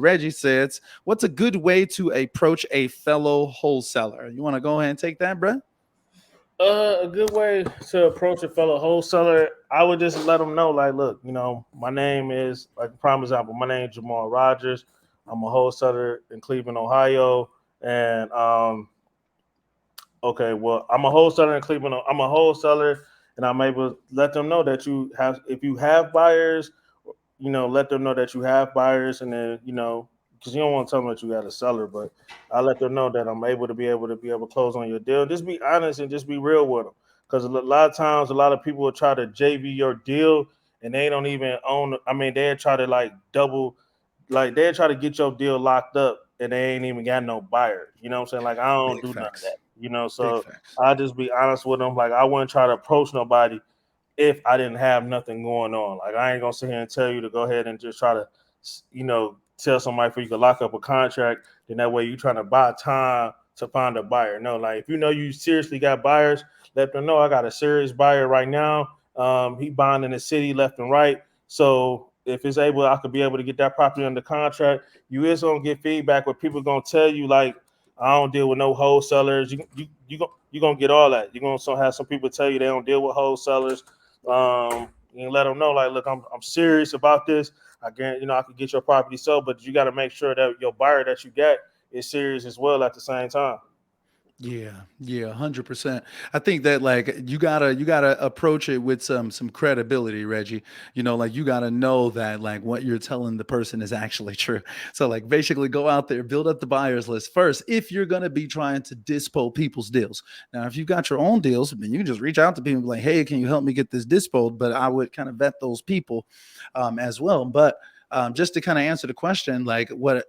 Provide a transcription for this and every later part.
Reggie says, what's a good way to approach a fellow wholesaler? You want to go ahead and take that, bruh? A good way to approach a fellow wholesaler, I would just let them know, like, look, my name is, like, prime example, my name is Jamal Rogers. I'm a wholesaler in Cleveland, Ohio, and okay, well, I'm a wholesaler in Cleveland. I'm a wholesaler, and I'm able to let them know that if you have buyers, let them know that you have buyers, and then because you don't want to tell them that you got a seller, but I let them know that I'm able to close on your deal. Just be honest and just be real with them, because a lot of times a lot of people will try to JV your deal, and they don't even own. I mean, they try to like double, like they try to get your deal locked up, and they ain't even got no buyers. You know what I'm saying? Like I don't Big do none of facts. that. Big So facts. I just be honest with them. Like I wouldn't try to approach nobody if I didn't have nothing going on. Like I ain't gonna sit here and tell you to go ahead and just try to, tell somebody for you can lock up a contract. Then that way you trying to buy time to find a buyer. No, like if you know you seriously got buyers, let them know I got a serious buyer right now. He buying in the city left and right. So if it's able, I could be able to get that property under contract. You is gonna get feedback where people gonna tell you like, I don't deal with no wholesalers. You gonna get all that. You're gonna have some people tell you they don't deal with wholesalers. You let them know like, look, I'm serious about this. I guarantee I could get your property sold, but you got to make sure that your buyer that you get is serious as well at the same time. Yeah, yeah, 100%. I think that like you gotta approach it with some credibility, Reggie. Like you gotta know that like what you're telling the person is actually true. So like basically go out there, build up the buyers list first if you're gonna be trying to dispo people's deals. Now, if you've got your own deals, then you can just reach out to people and be like, hey, can you help me get this dispo? But I would kind of vet those people as well. But just to kind of answer the question, like what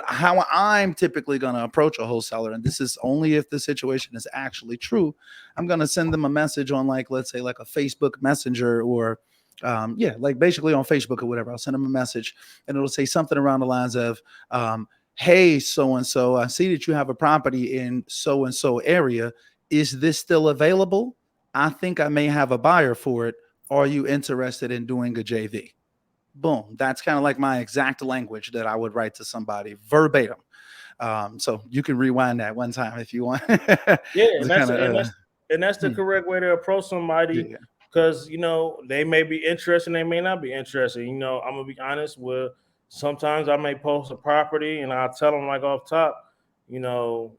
how I'm typically going to approach a wholesaler, and this is only if the situation is actually true. I'm going to send them a message on, like, let's say like a Facebook Messenger, or yeah, like basically on Facebook or whatever. I'll send them a message and it'll say something around the lines of, hey, so and so, I see that you have a property in so and so area. Is this still available? I think I may have a buyer for it. Are you interested in doing a JV? Boom. That's kind of like my exact language that I would write to somebody verbatim. So you can rewind that one time if you want. Yeah, It's kind of, and that's the correct way to approach somebody, yeah. because they may be interested, they may not be interested. I'm gonna be honest with. Sometimes I may post a property and I'll tell them like off top, you know,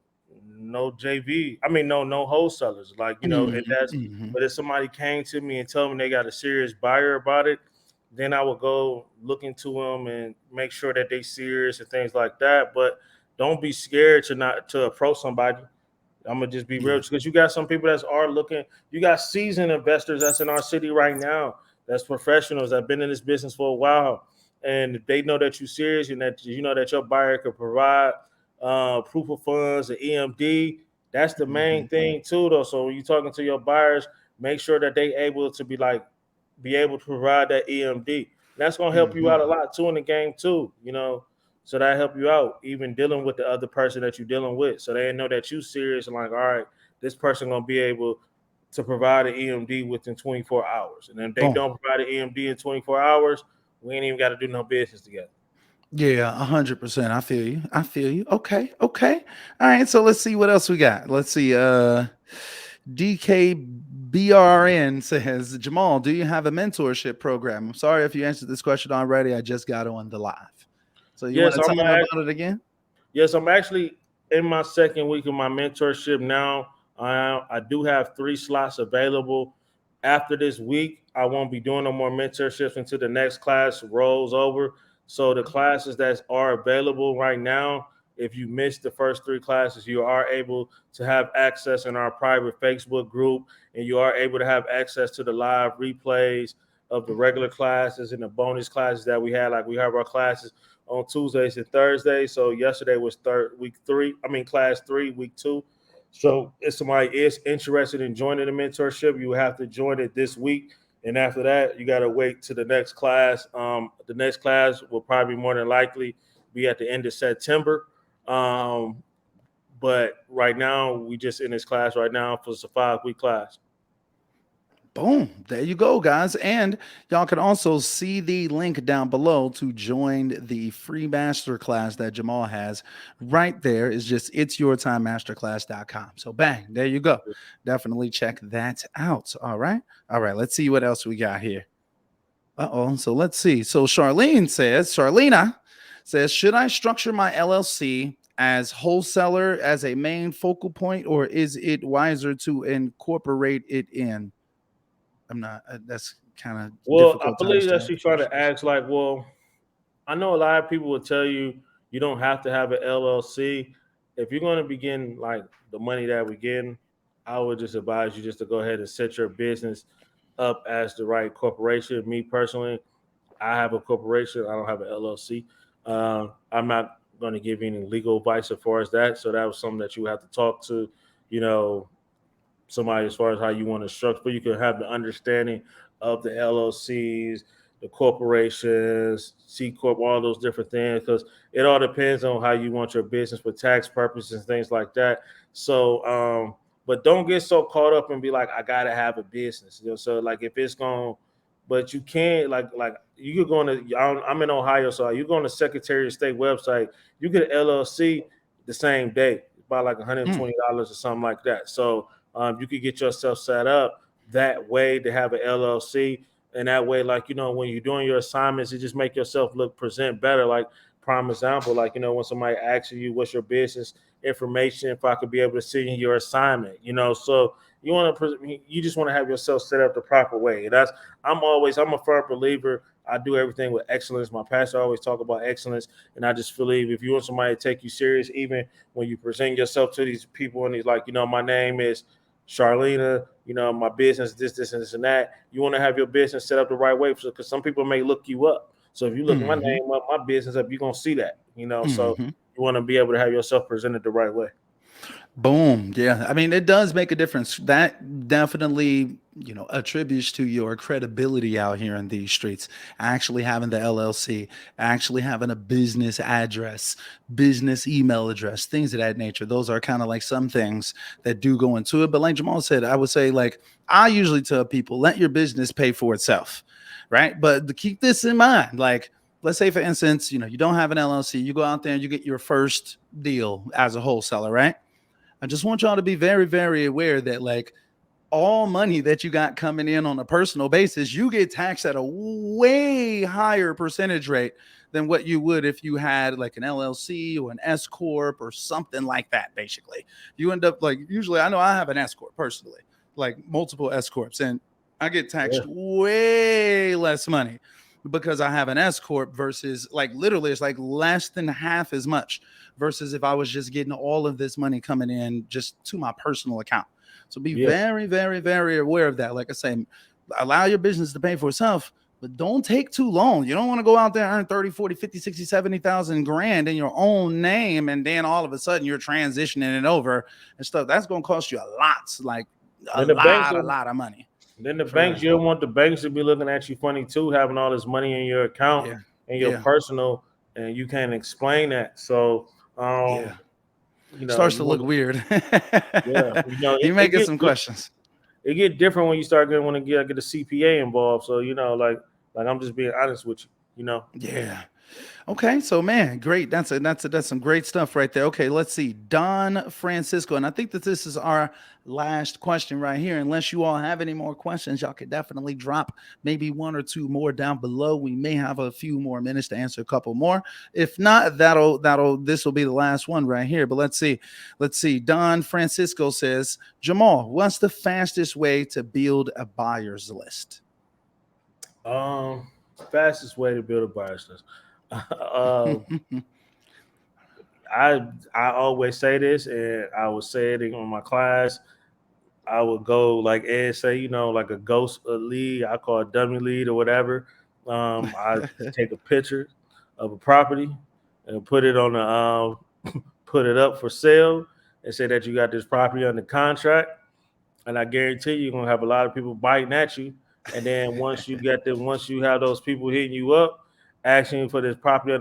no JV. I mean, no wholesalers. Like and Mhm, that's. mhm, But if somebody came to me and told me they got a serious buyer about it, then I would go look into them and make sure that they serious and things like that. But don't be scared to not to approach somebody. I'm gonna just be real yeah. because you got some people that are looking. You got seasoned investors that's in our city right now. That's professionals that have been in this business for a while, and they know that you're serious and that you know that your buyer could provide proof of funds and EMD. That's the main Mhm, thing too, though. So when you're talking to your buyers, make sure that they able to be able to provide that EMD. That's gonna help you mhm. out a lot too in the game too. So that help you out, even dealing with the other person that you're dealing with. So they know that you serious and like, all right, this person gonna be able to provide an EMD within 24 hours. And if they Boom. don't provide an EMD in 24 hours, we ain't even got to do no business together. Yeah, 100%. I feel you. I feel you. Okay. Okay. All right. So let's see what else we got. Let's see. DKBRN says, Jamal, do you have a mentorship program? I'm sorry if you answered this question already. I just got on the live. So you want Yes, to tell them about it again? I'm actually in my second week of my mentorship now. I do have 3 slots available. After this week, I won't be doing no more mentorships until the next class rolls over. So the classes that are available right now, if you missed the first 3 classes, you are able to have access in our private Facebook group, and you are able to have access to the live replays of the regular classes and the bonus classes that we had. Like we have our classes on Tuesdays and Thursdays. So yesterday was week 3. I mean class 3, week 2. So if somebody is interested in joining the mentorship, you have to join it this week. And after that, you got to wait to the next class. The next class will probably more than likely be at the end of September. Um, but right now, we just in this class right now for it's a 5-week class. Boom. There you go, guys. And y'all can also see the link down below to join the free masterclass that Jamal has. Right there is just itsyourtimemasterclass.com. So bang, there you go. Definitely check that out. All right. All right. Let's see what else we got here. Uh-oh. So let's see. So Charlena says, should I structure my LLC as wholesaler as a main focal point, or is it wiser to incorporate it in? I'm not. That's kind of Well, I difficult to believe that understand. she's trying to ask, like, well, I know a lot of people will tell you you don't have to have an LLC. If you're going to begin like the money that we're getting, I would just advise you just to go ahead and set your business up as the right corporation. Me personally, I have a corporation. I don't have an LLC. I'm not going to give you any legal advice as far as that. So that was something that you have to talk to, you know, somebody as far as how you want to structure, but you can have the understanding of the LLCs, the corporations, C corp, all those different things, because it all depends on how you want your business for tax purposes and things like that. So, but don't get so caught up and be like, I gotta have a business. You know, so like if it's going, but you can't like you could go on to. I'm in Ohio, so you go on the Secretary of State website, you get an LLC the same day, by like Mm, $120 or something like that. So you could get yourself set up that way to have an LLC, and that way, like when you're doing your assignments, it just make yourself look present better. Like prime example, like when somebody asks you what's your business information, if I could be able to see your assignment, so you just want to have yourself set up the proper way. And I'm a firm believer. I do everything with excellence. My pastor always talk about excellence, and I just believe if you want somebody to take you serious, even when you present yourself to these people and he's like, my name is Charlena, my business, this, and this, and that. You want to have your business set up the right way because some people may look you up. So if you look my mm-hmm, name up, my business up, you're gonna see that, So mm-hmm. you want to be able to have yourself presented the right way. Boom. Yeah. I mean, it does make a difference. That definitely, attributes to your credibility out here in these streets. Actually having the LLC, actually having a business address, business email address, things of that nature. Those are kind of like some things that do go into it. But like Jamal said, I would say, like, I usually tell people, let your business pay for itself. Right. But to keep this in mind, like, let's say, for instance, you don't have an LLC, you go out there and you get your first deal as a wholesaler, right? I just want y'all to be very, very aware that, like, all money that you got coming in on a personal basis, you get taxed at a way higher percentage rate than what you would if you had like an LLC or an S corp or something like that. Basically, you end up, like, usually, I know I have an S corp personally, like multiple S corps, and I get taxed Yeah, way less money because I have an S corp versus, like, literally it's like less than half as much versus if I was just getting all of this money coming in just to my personal account. So be yeah, very, very, very aware of that. Like I say, allow your business to pay for itself, but don't take too long. You don't want to go out there and earn 30, 40, 50, 60, 70,000 grand in your own name. And then all of a sudden you're transitioning it over and stuff. That's going to cost you a lot, like then the banks a will lot of money Then the for real. banks, you don't want the banks to be looking at you funny too, having all this money in your account Yeah. and your Yeah. personal, and you can't explain that. So, Yeah. Starts you to look want, weird. yeah, You may get some questions. it get different when you start getting when to get a CPA involved. So like I'm just being honest with you. Yeah. Okay, so man, great. That's some great stuff right there. Okay, let's see. Don Francisco, and I think that this is our last question right here. Unless you all have any more questions, y'all could definitely drop maybe one or two more down below. We may have a few more minutes to answer a couple more. If not, that'll this will be the last one right here. But let's see. Let's see. Don Francisco says, Jamal, what's the fastest way to build a buyer's list? Um, Fastest way to build a buyer's list. uh, I always say this, and I would say it in my class. I would go like Ed say, like a ghost lead. I call it dummy lead or whatever. I take a picture of a property and put it on put it up for sale and say that you got this property under contract. And I guarantee you're gonna have a lot of people biting at you. And then once you have those people hitting you up, asking for this property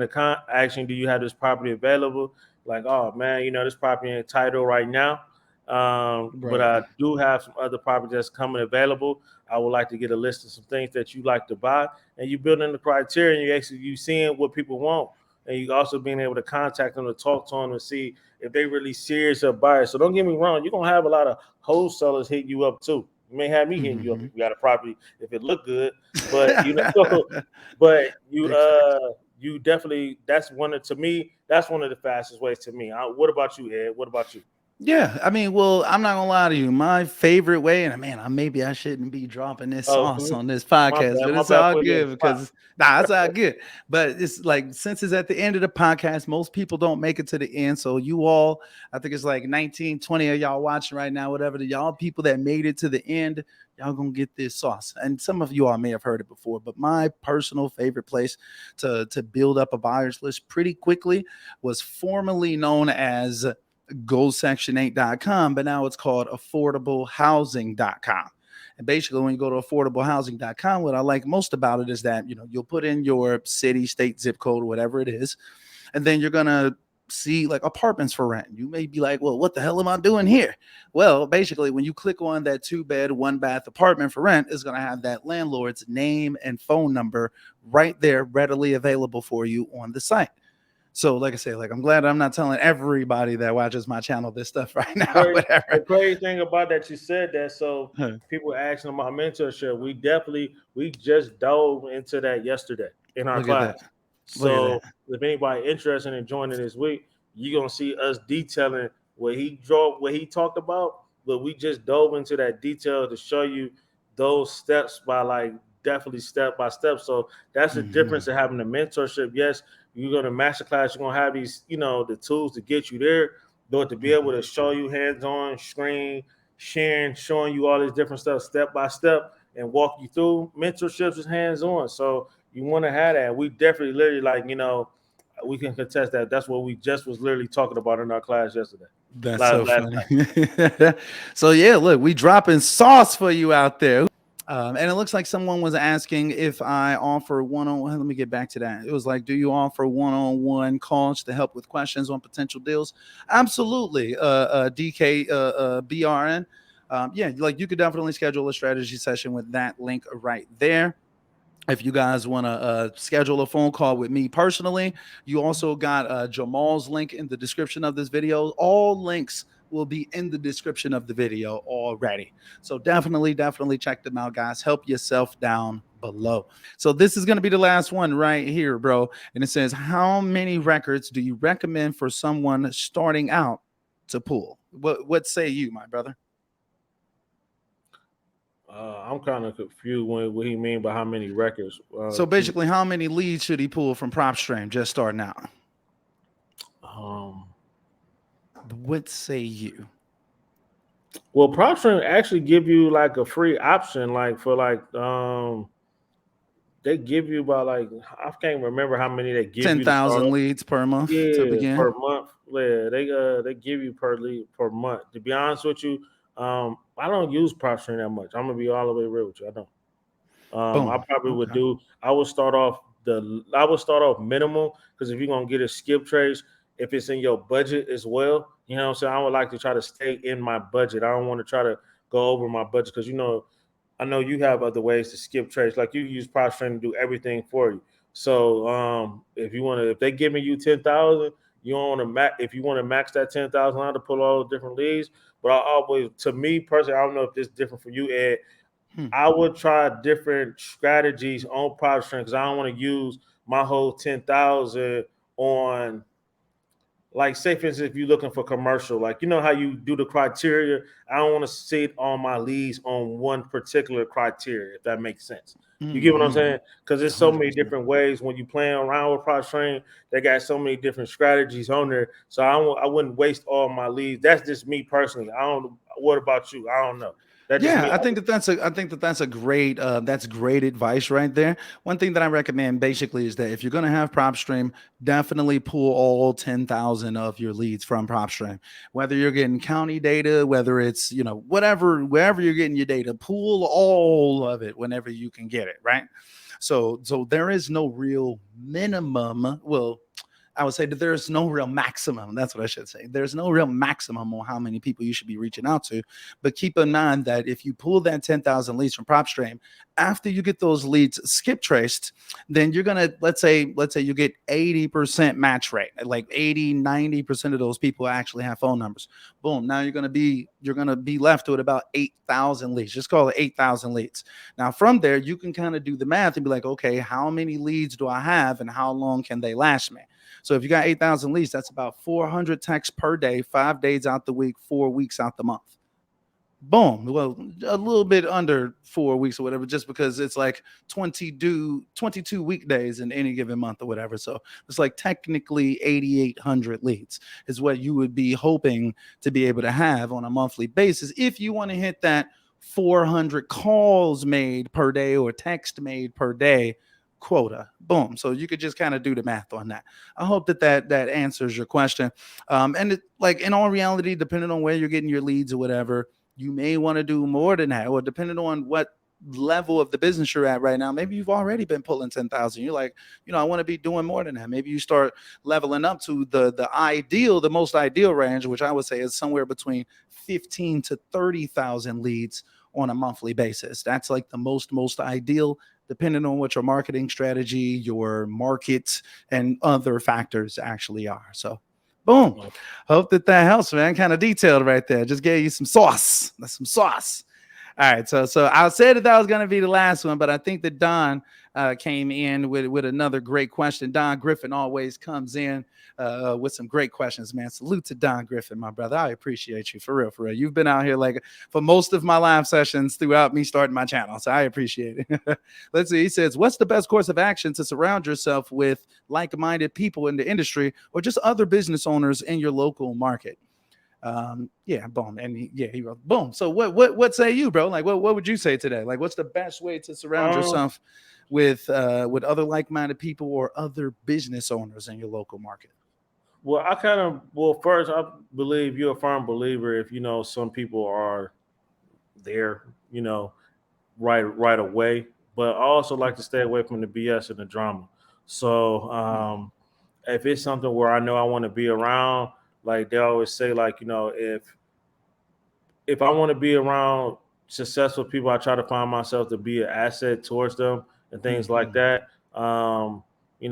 asking, do you have this property available? Like, oh man, this property in title right now. But Right. I do have some other properties that's coming available. I would like to get a list of some things that you like to buy, and you build in the criteria, and you seeing what people want, and you also being able to contact them to talk to them and see if they really serious or buyers. So don't get me wrong, you're gonna have a lot of wholesalers hit you up too. You may have me hitting you up Hmm. if you got a property if it look good, but but Big facts. you definitely that's one of to me that's one of the fastest ways to me. What about you, Ed? What about you? Yeah, I mean, well, I'm not gonna lie to you. My favorite way, and man, maybe I shouldn't be dropping this Oh, sauce on this podcast, but my it's bad, all put you on the good spot. because nah, it's all good. But it's like since it's at the end of the podcast, most people don't make it to the end. So you all, I think it's like 19, 20 of y'all watching right now, whatever. The y'all people that made it to the end, y'all gonna get this sauce. And some of you all may have heard it before, but my personal favorite place to build up a buyer's list pretty quickly was formerly known as gosection8.com, but now it's called affordablehousing.com. And basically, when you go to affordablehousing.com, what I like most about it is that you'll put in your city, state, zip code, whatever it is, and then you're gonna see like apartments for rent. You may be like, well, what the hell am I doing here? Well, basically, when you click on that 2 bed, 1 bath apartment for rent, it's gonna have that landlord's name and phone number right there, readily available for you on the site. So, like I say, like I'm glad I'm not telling everybody that watches my channel this stuff right now, The whatever. crazy thing about that you said that, so people asking about mentorship, we just dove into that yesterday in our Look at that. class. Look at So that. if anybody interested in joining this week, you're gonna see us detailing what he talked about, but we just dove into that detail to show you those steps by like definitely step by step. So that's the difference Mhm. of having a mentorship. Yes, you're gonna master class, you're gonna have these, the tools to get you there, but to be able Mhm. to show you hands-on screen, sharing, showing you all this different stuff step by step and walk you through mentorships is hands-on. So you want to have that. We definitely literally like, we can contest that. That's what we just was literally talking about in our class yesterday. That's Last so last funny. night. So yeah, look, we dropping sauce for you out there. And it looks like someone was asking if I offer one-on-one. Let me get back to that. It was like, do you offer one-on-one calls to help with questions on potential deals? Absolutely. DK BRN. Yeah, like you could definitely schedule a strategy session with that link right there. If you guys want to schedule a phone call with me personally, you also got Jamal's link in the description of this video. All links will be in the description of the video already. So definitely check them out, guys. Help yourself down below. So this is going to be the last one right here, bro. And it says, how many records do you recommend for someone starting out to pull? What say you, my brother? I'm kind of confused what he mean by how many records. So basically, how many leads should he pull from PropStream just starting out? Um, What say you? well, PropStream actually give you like a free option, like for like they give you about like I can't remember how many they give you to start 10,000 off. leads per month to Yeah, begin. per month. Yeah, they give you per lead per month. To be honest with you, I don't use PropStream that much. I'm gonna be all the way real with you. I don't. I Boom. probably would Okay. do. I would start off minimal because if you're gonna get a skip trace, if it's in your budget as well, you know what I'm saying. I would like to try to stay in my budget. I don't want to try to go over my budget because I know you have other ways to skip trades. Like you use PropStream to do everything for you. So if they giving you 10,000, you don't want to max. If you want to max that 10,000 out to pull all the different leads, but I always, to me personally, I don't know if this is different for you, Ed. Hmm. I would try different strategies on PropStream because I don't want to use my whole 10,000 on, like, say for instance, if you're looking for commercial, like you know how you do the criteria, I don't want to sit all my leads on one particular criteria, if that makes sense. You get what I'm Mm-hmm. saying? Because there's so many 100%. different ways when you playing around with Prop Train. They got so many different strategies on there. So I wouldn't waste all my leads. That's just me personally. I don't. What about you? I don't know. That just Yeah, me. I think that that's a great that's great advice right there. One thing that I recommend basically is that if you're going to have PropStream, definitely pull all 10,000 of your leads from PropStream. Whether you're getting county data, whether it's, whatever, wherever you're getting your data, pull all of it whenever you can get it, right? So there is no real minimum. Well, I would say that there's no real maximum. That's what I should say. There's no real maximum on how many people you should be reaching out to. But keep in mind that if you pull that 10,000 leads from PropStream, after you get those leads skip traced, then you're going to, let's say you get 80% match rate, like 80, 90% of those people actually have phone numbers. Boom. Now you're going to be left with about 8,000 leads. Just call it 8,000 leads. Now, from there, you can kind of do the math and be like, okay, how many leads do I have and how long can they last me? So if you got 8,000 leads, that's about 400 texts per day, 5 days out the week, 4 weeks out the month. Boom. Well, a little bit under 4 weeks or whatever, just because it's like 22 weekdays in any given month or whatever. So it's like technically 8,800 leads is what you would be hoping to be able to have on a monthly basis if you want to hit that 400 calls made per day or text made per day quota. Boom. So you could just kind of do the math on that. I hope that answers your question. And like in all reality, depending on where you're getting your leads or whatever, you may want to do more than that, or depending on what level of the business you're at right now, maybe you've already been pulling 10,000. You're like, I want to be doing more than that. Maybe you start leveling up to the most ideal range, which I would say is somewhere between 15 to 30,000 leads on a monthly basis. That's like the most ideal, depending on what your marketing strategy, your market, and other factors actually are. So boom. Hope that helps, man. Kind of detailed right there. Just gave you some sauce. That's some sauce. All right. So I said that was going to be the last one, but I think that Don came in with another great question. Don Griffin always comes in with some great questions, man. Salute to Don Griffin, my brother. I appreciate you for real, for real. You've been out here like for most of my live sessions throughout me starting my channel, so I appreciate it. Let's see. He says, "What's the best course of action to surround yourself with like-minded people in the industry, or just other business owners in your local market?" Yeah, boom. And he wrote, boom. So what say you, bro? Like, what would you say today? Like, what's the best way to surround Um, yourself with other like-minded people or other business owners in your local market? first, I believe you're a firm believer if you know some people are there, you know, right away. But I also like to stay away from the BS and the drama. So if it's something where I know I want to be around, like they always say, like if I want to be around successful people, I try to find myself to be an asset towards them and things like Mm-hmm. that.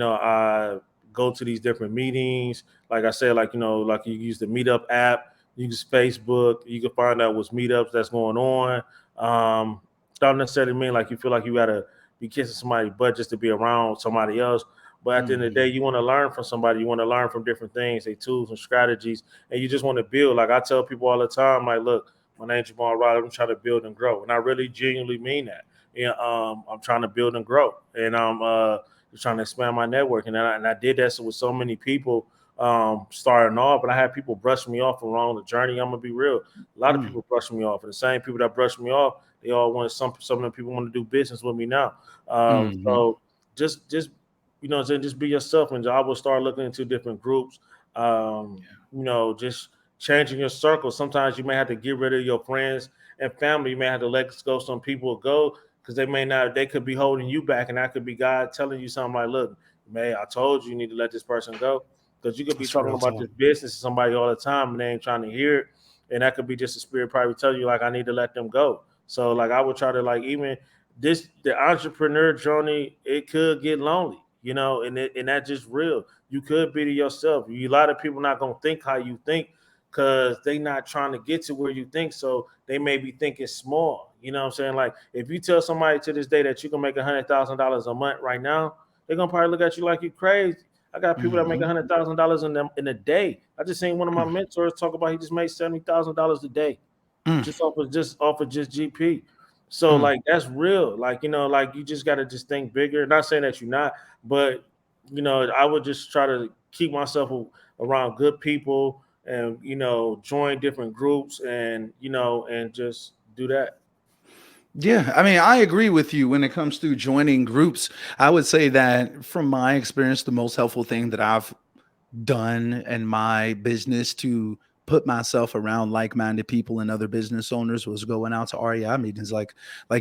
I go to these different meetings. Like I said, like you use the Meetup app, you use Facebook, you can find out what's meetups that's going on. Um, don't necessarily mean like you feel like you gotta be kissing somebody's butt just to be around somebody else. But at the end of the day, Mm-hmm. you want to learn from somebody. You want to learn from different things, their tools and strategies, and you just want to build. Like I tell people all the time, like, look, my name's Jamal Rogers. I'm trying to build and grow, and I really genuinely mean that. Yeah, I'm trying to build and grow, and I'm just trying to expand my network, and I did that with so many people starting off, but I had people brush me off along the journey. I'm gonna be real. A lot of people brush me off, and the same people that brushed me off, they all want some of the people want to do business with me now. Mm-hmm. So just just be yourself, and I will start looking into different groups. Just changing your circle. Sometimes you may have to get rid of your friends and family. You may have to let go some people go because they could be holding you back, and that could be God telling you something like, look, man, I told you you need to let this person go. Because you could be That's talking real about talk. this business to somebody all the time and they ain't trying to hear it. And that could be just a spirit probably telling you, like, I need to let them go. So, like, I would try to, like, even the entrepreneur journey, it could get lonely, and that's just real. You could be to yourself. A lot of people not going to think how you think because they not trying to get to where you think. So they may be thinking small. You know what I'm saying? Like, if you tell somebody to this day that you can make $100,000 a month right now, they're going to probably look at you like you crazy. I got people that make Mm-hmm. $100,000 in a day. I just seen one of my mentors talk about he just made $70,000 a day Mm-hmm. just off of GP. So Mm-hmm. like that's real. Like like you just got to just think bigger. Not saying that you're not, but I would just try to keep myself around good people and join different groups and just do that. Yeah, I mean, I agree with you when it comes to joining groups. I would say that from my experience, the most helpful thing that I've done in my business to put myself around like-minded people and other business owners was going out to REI meetings, like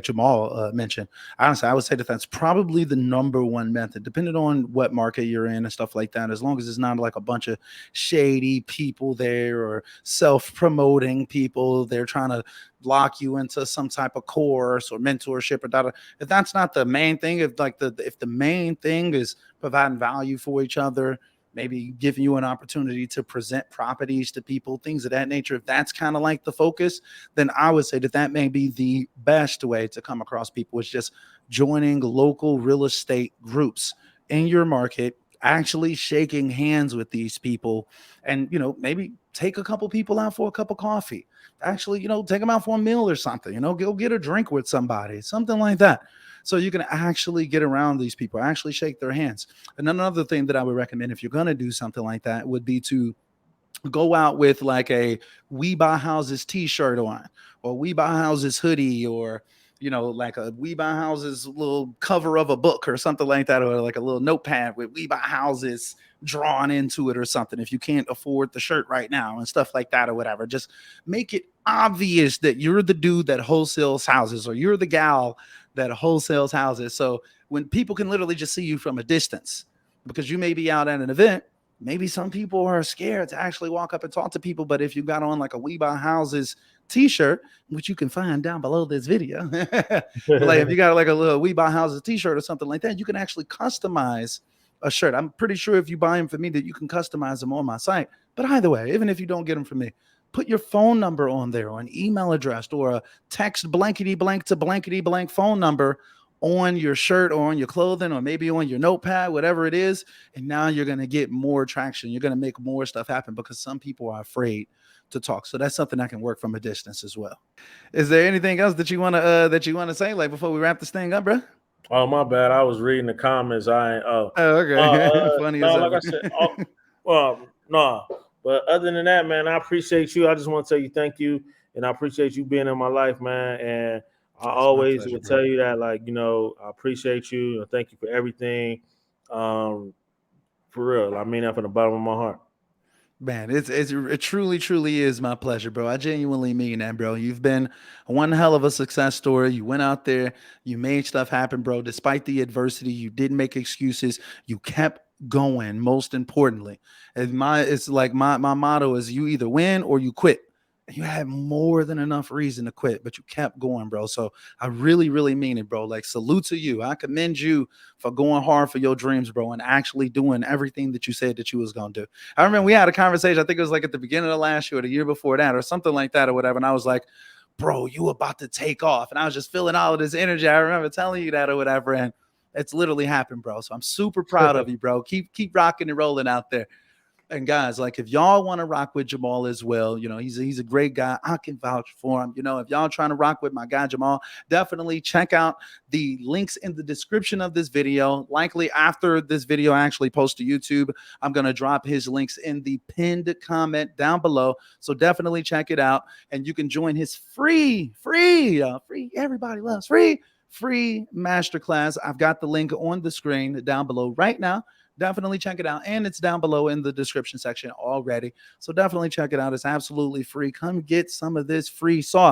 Jamal mentioned. Honestly, I would say that that's probably the number one method, depending on what market you're in and stuff like that. As long as it's not like a bunch of shady people there or self-promoting people, they're trying to lock you into some type of course or mentorship or data. If that's not the main thing, if the main thing is providing value for each other, maybe giving you an opportunity to present properties to people, things of that nature. If that's kind of like the focus, then I would say that that may be the best way to come across people, is just joining local real estate groups in your market, actually shaking hands with these people, and maybe take a couple people out for a cup of coffee. Actually, take them out for a meal or something. Go get a drink with somebody, something like that. So you can actually get around these people, actually shake their hands. And another thing that I would recommend if you're going to do something like that would be to go out with like a "We Buy Houses" t-shirt on, or "We Buy Houses" hoodie, or like a "We Buy Houses" little cover of a book or something like that, or like a little notepad with "We Buy Houses" drawn into it or something, if you can't afford the shirt right now and stuff like that or whatever. Just make it obvious that you're the dude that wholesales houses, or you're the gal that wholesales houses, so when people can literally just see you from a distance, because you may be out at an event. Maybe some people are scared to actually walk up and talk to people, but if you got on like a "We Buy Houses" t-shirt, which you can find down below this video, like if you got like a little "We Buy Houses" t-shirt or something like that, you can actually customize a shirt. I'm pretty sure if you buy them for me that you can customize them on my site. But either way, even if you don't get them from me, put your phone number on there, or an email address, or a text blankety blank to blankety blank phone number on your shirt or on your clothing, or maybe on your notepad, whatever it is. And now you're going to get more traction. You're going to make more stuff happen, because some people are afraid to talk. So that's something that can work from a distance as well. Is there anything else that you want to say, like, before we wrap this thing up, bro? Oh, my bad. I was reading the comments. I ain't. Oh, Oh, okay. Funny as no. Like I ever. said. Oh, well, no. But other than that, man, I appreciate you. I just want to tell you thank you, and I appreciate you being in my life, man. And I It's my always pleasure, will bro. tell you that, like, I appreciate you. And thank you for everything. Um, for real, I mean that from the bottom of my heart. Man, it truly is my pleasure, bro. I genuinely mean that, bro. You've been one hell of a success story. You went out there, you made stuff happen, bro. Despite the adversity, you didn't make excuses. You kept going. Most importantly, it's like my motto is: you either win or you quit. And you had more than enough reason to quit, but you kept going, bro. So I really mean it, bro. Like, salute to you. I commend you for going hard for your dreams, bro, and actually doing everything that you said that you was gonna do. I remember we had a conversation. I think it was like at the beginning of last year or the year before that, or something like that, or whatever. And I was like, "Bro, you about to take off," and I was just feeling all of this energy. I remember telling you that or whatever, and it's literally happened, bro. So I'm super proud of you, bro. Keep rocking and rolling out there. And guys, like, if y'all want to rock with Jamal as well, he's a great guy. I can vouch for him. If y'all trying to rock with my guy Jamal, definitely check out the links in the description of this video. Likely after this video actually posts to YouTube, I'm gonna drop his links in the pinned comment down below. So definitely check it out, and you can join his free. Everybody loves free masterclass. I've got the link on the screen down below right now. Definitely check it out. And it's down below in the description section already. So definitely check it out. It's absolutely free. Come get some of this free sauce.